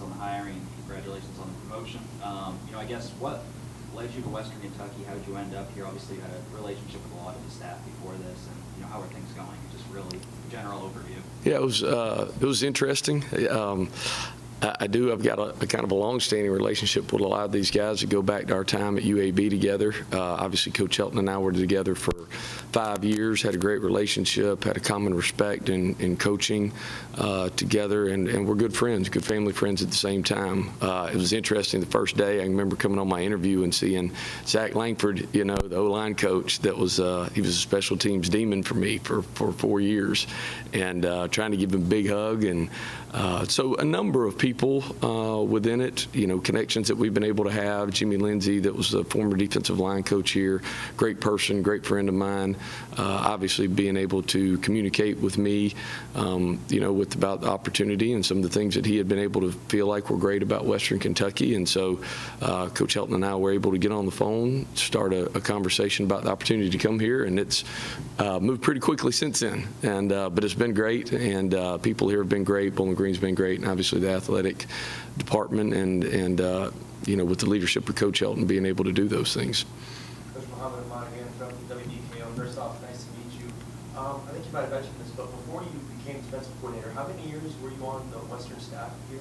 on the hiring. Congratulations on the promotion. I guess what led you to Western Kentucky? How did you end up here? Obviously, you had a relationship with a lot of the staff before this, and how are things going? Just really general overview. Yeah, it was interesting. I've got a kind of a long-standing relationship with a lot of these guys that go back to our time at UAB together. Obviously, Coach Helton and I were together for 5 years, had a great relationship, had a common respect in coaching together, and we're good friends, good family friends at the same time. It was interesting the first day. I remember coming on my interview and seeing Zach Langford, the O-line coach that was, he was a special teams demon for me for 4 years, and trying to give him a big hug. And so a number of people within it, connections that we've been able to have. Jimmy Lindsay, that was the former defensive line coach here, great person, great friend of mine. Obviously being able to communicate with me, with about the opportunity and some of the things that he had been able to feel like were great about Western Kentucky. And so Coach Helton and I were able to get on the phone, start a conversation about the opportunity to come here, and it's moved pretty quickly since then. And but it's been great, and people here have been great. Bowling Green's been great, and obviously the athletic department and with the leadership of Coach Helton being able to do those things. Coach Muhammad again from WKU. First off, nice to meet you. I think you might have mentioned this, but before you became defensive coordinator, how many years were you on the Western staff here?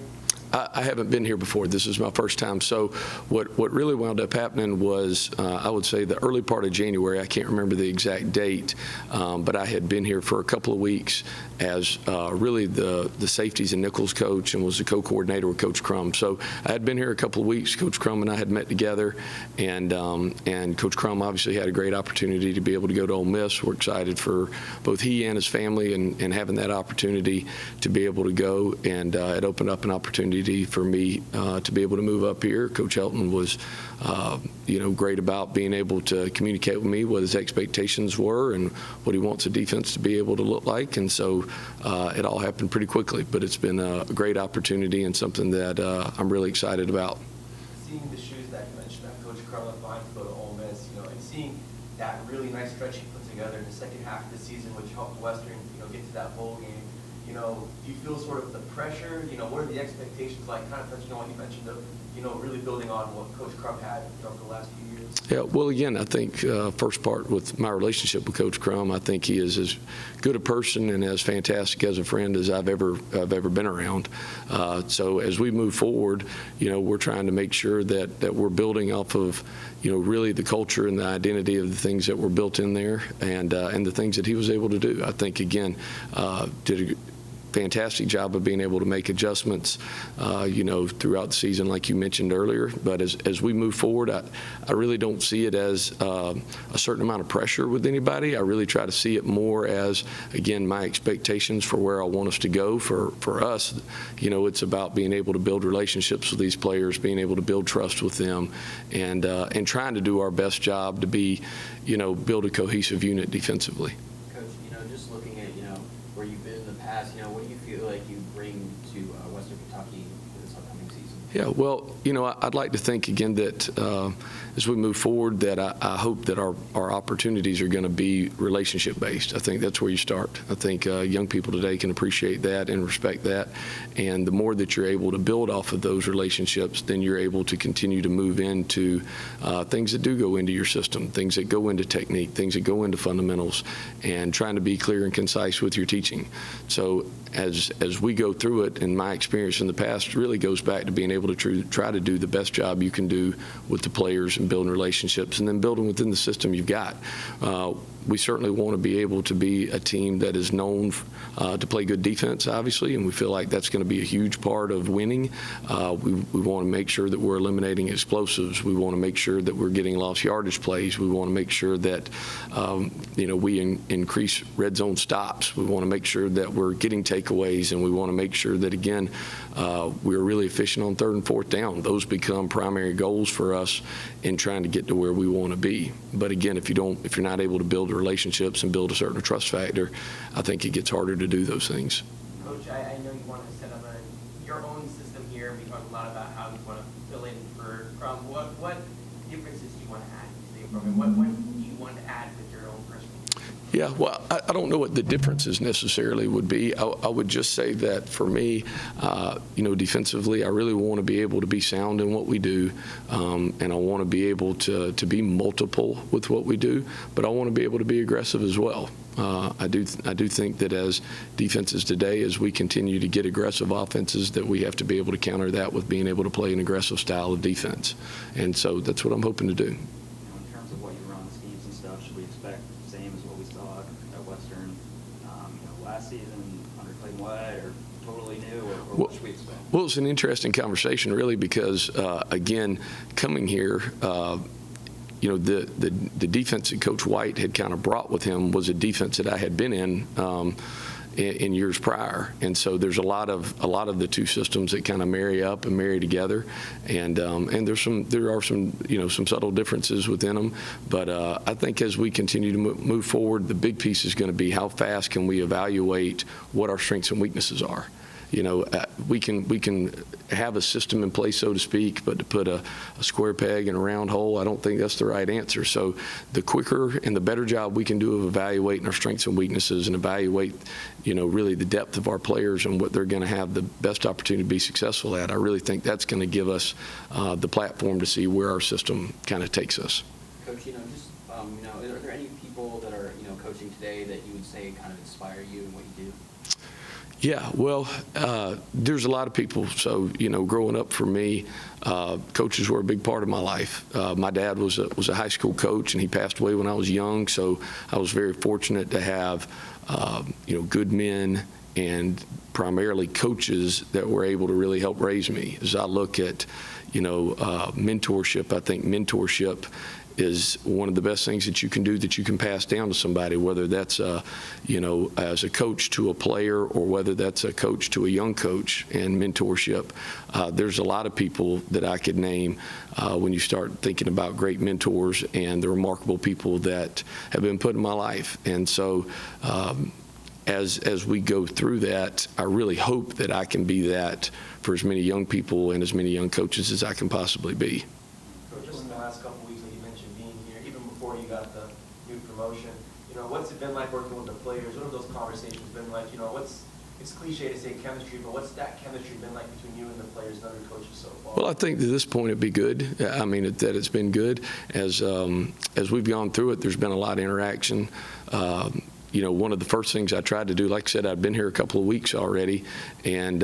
I haven't been here before. This is my first time. So what really wound up happening was, I would say the early part of January, I can't remember the exact date, but I had been here for a couple of weeks as really the safeties and nickels coach, and was the co-coordinator with Coach Crum. So I had been here a couple of weeks. Coach Crum and I had met together, and Coach Crum obviously had a great opportunity to be able to go to Ole Miss. We're excited for both he and his family and having that opportunity to be able to go, and it opened up an opportunity for me to be able to move up here. Coach Helton was, great about being able to communicate with me what his expectations were and what he wants the defense to be able to look like. And so it all happened pretty quickly, but it's been a great opportunity and something that I'm really excited about. Seeing the shoes that you mentioned that Coach Crum left behind to go to Ole Miss, and seeing that really nice stretch he put together in the second half of the season, which helped Western, get to that bowl game. Do you feel sort of the pressure? What are the expectations like? Kind of touching on what you mentioned of, really building on what Coach Crum had, for the last few years. Yeah, well, again, I think first part with my relationship with Coach Crum, I think he is as good a person and as fantastic as a friend as I've ever been around. So as we move forward, we're trying to make sure that we're building off of, really the culture and the identity of the things that were built in there, and the things that he was able to do. I think, again, did a fantastic job of being able to make adjustments, throughout the season, like you mentioned earlier. But as we move forward, I really don't see it as a certain amount of pressure with anybody. I really try to see it more as, again, my expectations for where I want us to go. For us, it's about being able to build relationships with these players, being able to build trust with them, and trying to do our best job to be, build a cohesive unit defensively. Coach, just looking at, where you've been in the past, what do you feel like you bring to Western Kentucky this upcoming season? Yeah, well, I'd like to think, again, that as we move forward, that I hope that our opportunities are going to be relationship-based. I think that's where you start. I think young people today can appreciate that and respect that. And the more that you're able to build off of those relationships, then you're able to continue to move into things that do go into your system, things that go into technique, things that go into fundamentals, and trying to be clear and concise with your teaching. So as we go through it, and my experience in the past really goes back to being able to try to do the best job you can do with the players and building relationships, and then building within the system you've got. We certainly want to be able to be a team that is known to play good defense, obviously, and we feel like that's going to be a huge part of winning. We want to make sure that we're eliminating explosives. We want to make sure that we're getting lost yardage plays. We want to make sure that we increase red zone stops. We want to make sure that we're getting takeaways, and we want to make sure that, again, we're really efficient on third and fourth down. Those become primary goals for us in trying to get to where we want to be. But again, if you're not able to build relationships and build a certain trust factor, I think it gets harder to do those things. Coach, I know you want to set up your own system here. We talked a lot about how you want to fill in for Crum. What differences do you want to add to the program? What do you want to add with your own personal? Yeah, well, I don't know what the differences necessarily would be. I would just say that for me, defensively, I really want to be able to be sound in what we do, and I want to be able to be multiple with what we do, but I want to be able to be aggressive as well. I do think that as defenses today, as we continue to get aggressive offenses, that we have to be able to counter that with being able to play an aggressive style of defense. And so that's what I'm hoping to do. In terms of what you run, the schemes and stuff, should we expect the same as what we saw at Western, last season under Clayton White, or totally new, or what should we expect? Well, it's an interesting conversation, really, because again, coming here, the defense that Coach White had kind of brought with him was a defense that I had been in years prior, and so there's a lot of the two systems that kind of marry up and marry together, and there are some subtle differences within them, but I think as we continue to move forward, the big piece is going to be how fast can we evaluate what our strengths and weaknesses are. We can have a system in place, so to speak, but to put a square peg in a round hole, I don't think that's the right answer. So the quicker and the better job we can do of evaluating our strengths and weaknesses and evaluate, really the depth of our players and what they're going to have the best opportunity to be successful at, I really think that's going to give us the platform to see where our system kind of takes us. Coach, are there any people that are, coaching today that you would say kind of inspire you in what you do? Yeah, well, there's a lot of people. So, growing up for me, coaches were a big part of my life. My dad was a high school coach, and he passed away when I was young. So I was very fortunate to have, good men and primarily coaches that were able to really help raise me. As I look at, mentorship, I think mentorship is one of the best things that you can do, that you can pass down to somebody, whether that's as a coach to a player, or whether that's a coach to a young coach. And mentorship, there's a lot of people that I could name when you start thinking about great mentors and the remarkable people that have been put in my life. And so as we go through that, I really hope that I can be that for as many young people and as many young coaches as I can possibly be. Just in the last couple of weeks, like you mentioned, being here, even before you got the new promotion, what's it been like working with the players? What have those conversations been like? It's cliche to say chemistry, but what's that chemistry been like between you and the players and other coaches so far? Well, I think to this point it'd be good. I mean, that it's been good. As we've gone through it, there's been a lot of interaction. One of the first things I tried to do, like I said, I'd been here a couple of weeks already, and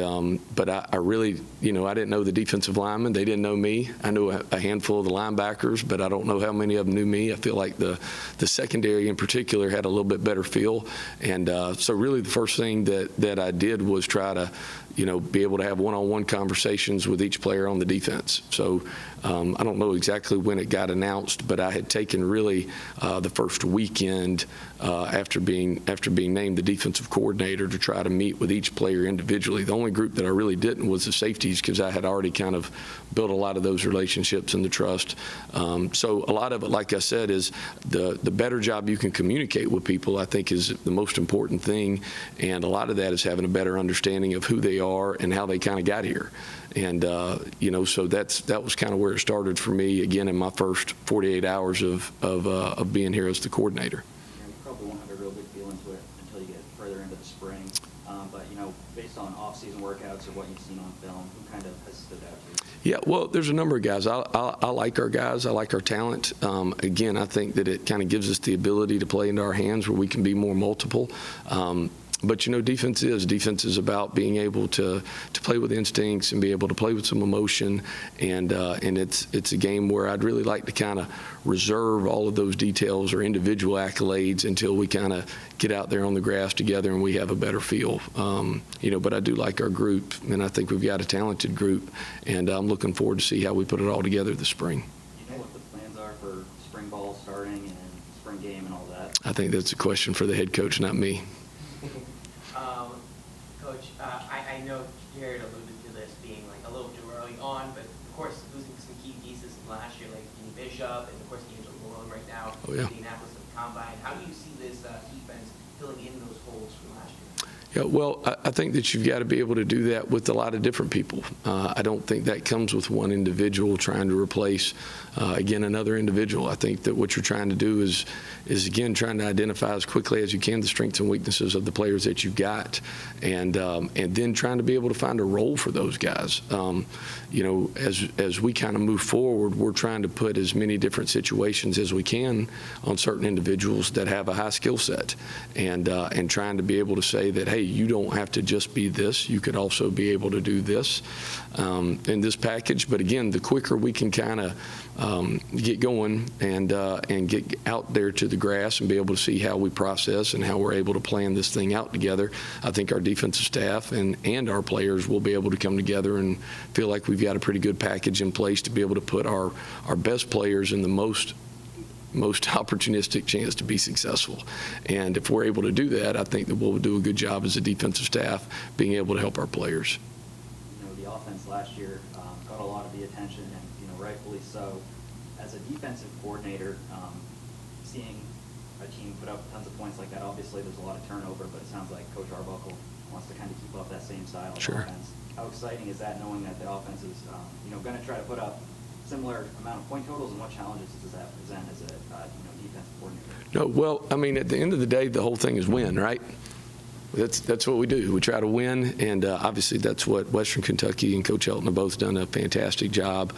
but I really, I didn't know the defensive linemen. They didn't know me. I knew a handful of the linebackers, but I don't know how many of them knew me. I feel like the secondary in particular had a little bit better feel, and so really the first thing that I did was try to, be able to have one-on-one conversations with each player on the defense. So I don't know exactly when it got announced, but I had taken really the first weekend after being named the defensive coordinator to try to meet with each player individually. The only group that I really didn't was the safeties, because I had already kind of built a lot of those relationships and the trust. So a lot of it, like I said, is the better job you can communicate with people, I think, is the most important thing. And a lot of that is having a better understanding of who they are and how they kind of got here. And, so that was kind of where it started for me, again, in my first 48 hours of being here as the coordinator. You probably won't have a real big feel into it until you get further into the spring. But, based on off-season workouts or what you've seen on film, who kind of has stood out to you? Yeah, well, there's a number of guys. I like our guys. I like our talent. Again, I think that it kind of gives us the ability to play into our hands where we can be more multiple. But defense is about being able to play with instincts and be able to play with some emotion, and it's a game where I'd really like to kind of reserve all of those details or individual accolades until we kind of get out there on the grass together and we have a better feel. But I do like our group, and I think we've got a talented group, and I'm looking forward to see how we put it all together this spring. Do you know what the plans are for spring ball starting and spring game and all that? I think that's a question for the head coach, not me. Coach, I know Jared alluded to this being like a little too early on, but of course losing some key pieces from last year, like Kenny Bishop, and of course Angel Malone right now, Oh, yeah. Indianapolis at the Combine. How do you see this defense filling in those holes from last year? Yeah, well, I think that you've got to be able to do that with a lot of different people. I don't think that comes with one individual trying to replace, again, another individual. I think that what you're trying to do is again, trying to identify as quickly as you can the strengths and weaknesses of the players that you've got, and then trying to be able to find a role for those guys. You know, as we kind of move forward, we're trying to put as many different situations as we can on certain individuals that have a high skill set, and trying to be able to say that, hey, you don't have to just be this. You could also be able to do this in this package. But again, the quicker we can kind of get going and get out there to the grass and be able to see how we process and how we're able to plan this thing out together, I think our defensive staff and our players will be able to come together and feel like we've got a pretty good package in place to be able to put our best players in the most opportunistic chance to be successful. And if we're able to do that, I think that we'll do a good job as a defensive staff being able to help our players. You know, the offense last year got a lot of the attention, and you know, rightfully so. As a defensive coordinator, seeing a team put up tons of points like that, obviously there's a lot of turnover, but it sounds like Coach Arbuckle wants to kind of keep up that same style of offense. How exciting is that, knowing that the offense is you know, going to try to put up similar amount of point totals, and what challenges does that present as a you know, defensive coordinator? No, well, I mean, at the end of the day, the whole thing is win, right? That's what we do. We try to win, and obviously that's what Western Kentucky and Coach Helton have both done a fantastic job,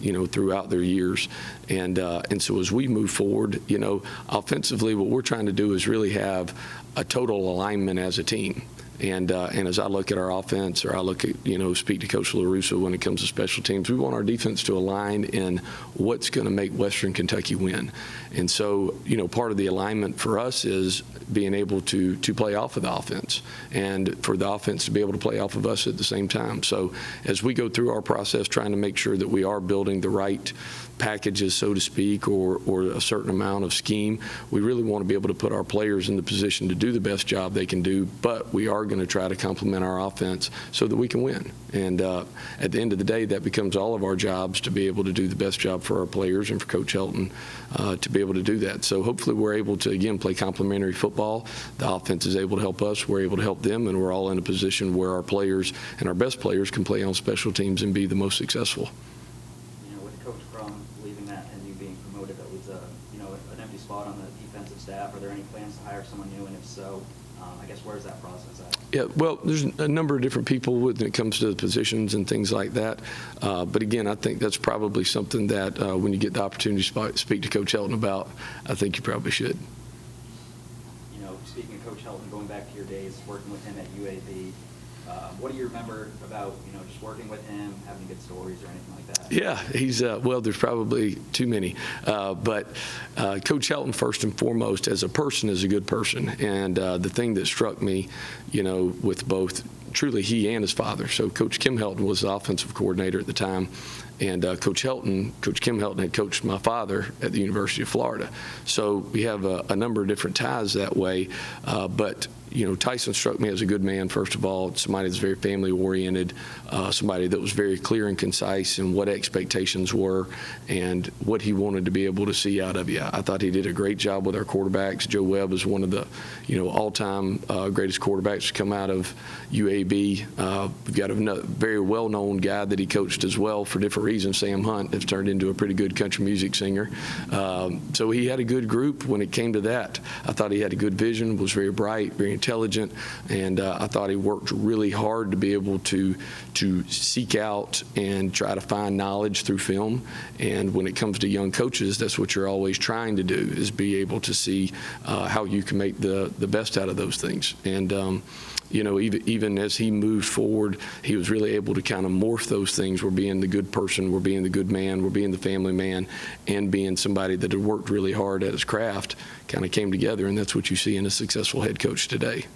you know, throughout their years. And so as we move forward, you know, offensively, what we're trying to do is really have a total alignment as a team. And as I look at our offense, or I look at, you know, speak to Coach LaRusso when it comes to special teams, we want our defense to align in what's going to make Western Kentucky win. And so, you know, part of the alignment for us is being able to play off of the offense, and for the offense to be able to play off of us at the same time. So as we go through our process, trying to make sure that we are building the right packages, so to speak, or a certain amount of scheme, we really want to be able to put our players in the position to do the best job they can do, but we are going to try to complement our offense so that we can win. And at the end of the day, that becomes all of our jobs to be able to do the best job for our players and for Coach Helton to be able to do that. So hopefully we're able to, again, play complementary football. The offense is able to help us, we're able to help them, and we're all in a position where our players and our best players can play on special teams and be the most successful. You know, with Coach Crum leaving that and you being promoted, that was you know, an empty spot on the defensive staff. Are there any plans to hire someone new, and if so, I guess where's that process at? Yeah, well, there's a number of different people when it comes to the positions and things like that. But again, I think that's probably something that when you get the opportunity to speak to Coach Helton about, I think you probably should. You know, speaking of Coach Helton, going back to your days working with him at UAB, what do you remember about, you know, just working with him, having good stories or anything like that? Yeah, he's, well, there's probably too many. But Coach Helton, first and foremost, as a person, is a good person. And the thing that struck me, you know, with both truly he and his father. So Coach Kim Helton was the offensive coordinator at the time. And Coach Kim Helton had coached my father at the University of Florida. So we have a number of different ties that way. But you know, Tyson struck me as a good man, first of all, somebody that's very family-oriented, somebody that was very clear and concise in what expectations were and what he wanted to be able to see out of you. I thought he did a great job with our quarterbacks. Joe Webb is one of the, you know, all-time greatest quarterbacks to come out of UAB. We've got a very well-known guy that he coached as well for different reasons, Sam Hunt, that's turned into a pretty good country music singer. So he had a good group when it came to that. I thought he had a good vision, was very bright, very intelligent, and I thought he worked really hard to be able to seek out and try to find knowledge through film. And when it comes to young coaches, that's what you're always trying to do, is be able to see how you can make the best out of those things. And you know, even as he moved forward, he was really able to kind of morph those things. We're being the good person, we're being the good man, we're being the family man, and being somebody that had worked really hard at his craft kind of came together, and that's what you see in a successful head coach today.